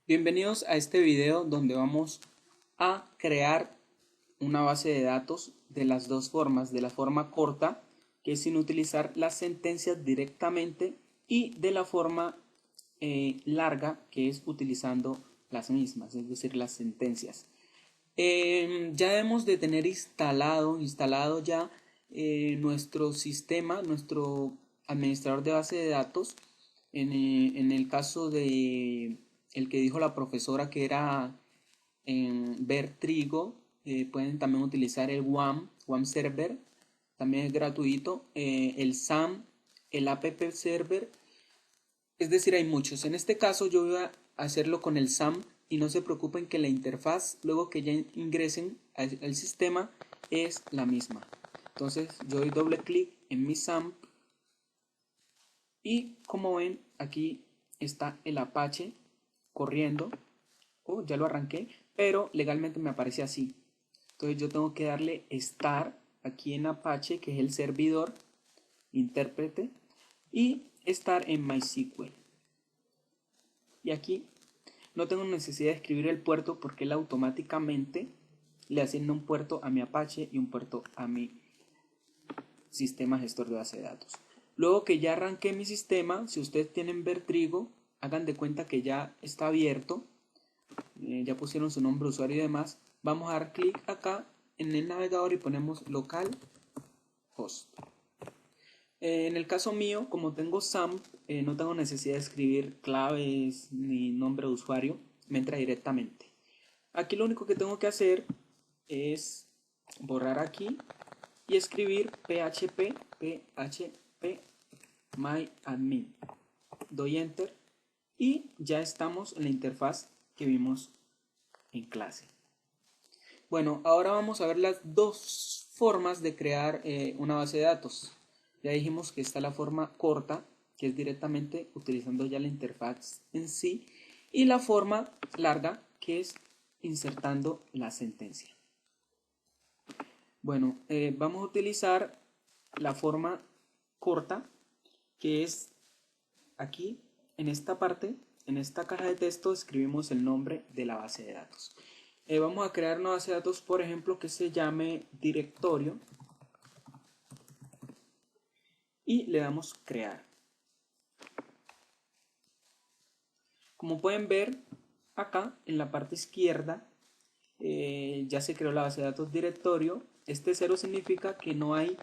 Bienvenidos a este video donde vamos a crear una base de datos de las dos formas, de la forma corta, que es sin utilizar las sentencias directamente, y de la forma larga, que es utilizando las mismas, es decir, las sentencias. Ya debemos de tener instalado ya nuestro sistema, nuestro administrador de base de datos. En el caso de el que dijo la profesora, que era Ver Trigo, pueden también utilizar el WAM Server, también es gratuito, el SAM, el App Server. Es decir, hay muchos. En este caso yo voy a hacerlo con el SAM, y no se preocupen que la interfaz, luego que ya ingresen al sistema, es la misma. Entonces yo doy doble clic en mi SAM y, como ven, aquí está el Apache corriendo. Ya lo arranqué, pero legalmente me aparece así. Entonces yo tengo que darle Start aquí en Apache, que es el servidor, intérprete, y estar en MySQL. Y aquí no tengo necesidad de escribir el puerto, porque él automáticamente le asigna un puerto a mi Apache y un puerto a mi sistema gestor de base de datos. Luego que ya arranqué mi sistema, si ustedes tienen Vertrigo, hagan de cuenta que ya está abierto. Ya pusieron su nombre, usuario y demás. Vamos a dar clic acá en el navegador y ponemos localhost. En el caso mío, como tengo SAM, no tengo necesidad de escribir claves ni nombre de usuario, me entra directamente. Aquí lo único que tengo que hacer es borrar aquí y escribir php myadmin. Doy enter y ya estamos en la interfaz que vimos en clase. Bueno, ahora vamos a ver las dos formas de crear una base de datos. Ya dijimos que está la forma corta, que es directamente utilizando ya la interfaz en sí, y la forma larga, que es insertando la sentencia. Bueno, vamos a utilizar la forma corta, que es aquí en esta parte, en esta caja de texto, escribimos el nombre de la base de datos. Vamos a crear una base de datos, por ejemplo, que se llame directorio, y le damos crear. Como pueden ver acá en la parte izquierda, ya se creó la base de datos directorio. Este 0 significa que no hay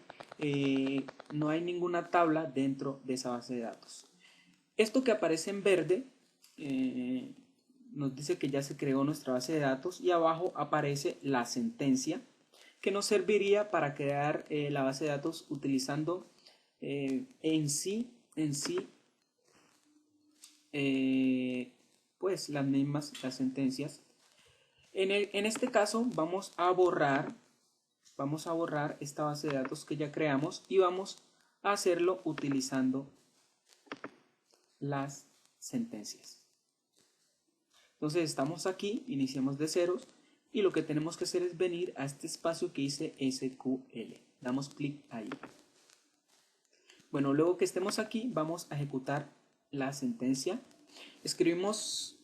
ninguna tabla dentro de esa base de datos. Esto que aparece en verde nos dice que ya se creó nuestra base de datos, y abajo aparece la sentencia que nos serviría para crear la base de datos utilizando en sí pues las sentencias. En este caso vamos a borrar esta base de datos que ya creamos, y vamos a hacerlo utilizando las sentencias. Entonces estamos aquí, iniciamos de ceros, y lo que tenemos que hacer es venir a este espacio que dice SQL. Damos clic ahí. Bueno, luego que estemos aquí, vamos a ejecutar la sentencia. Escribimos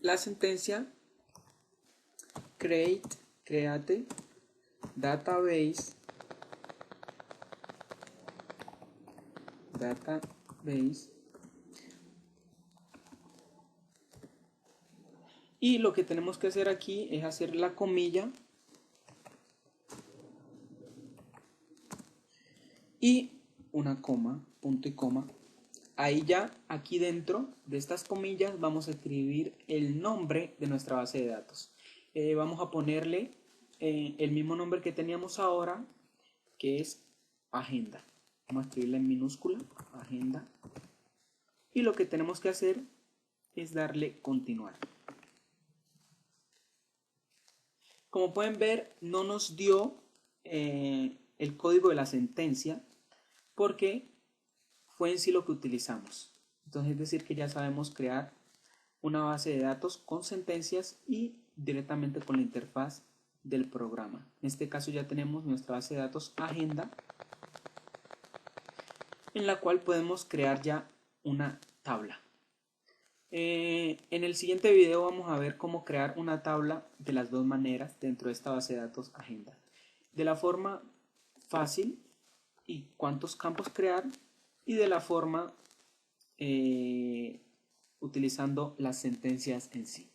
la sentencia create database y lo que tenemos que hacer aquí es hacer la comilla y una coma, punto y coma. Ahí ya, aquí dentro de estas comillas, vamos a escribir el nombre de nuestra base de datos. Vamos a ponerle el mismo nombre que teníamos ahora, que es agenda. Vamos a escribirla en minúscula, agenda. Y lo que tenemos que hacer es darle continuar. Como pueden ver, no nos dio el código de la sentencia, porque fue en sí lo que utilizamos. Entonces es decir que ya sabemos crear una base de datos con sentencias y directamente con la interfaz del programa. En este caso ya tenemos nuestra base de datos agenda, en la cual podemos crear ya una tabla. En el siguiente video vamos a ver cómo crear una tabla de las dos maneras dentro de esta base de datos agenda. De la forma fácil y cuántos campos crear, y de la forma utilizando las sentencias en sí.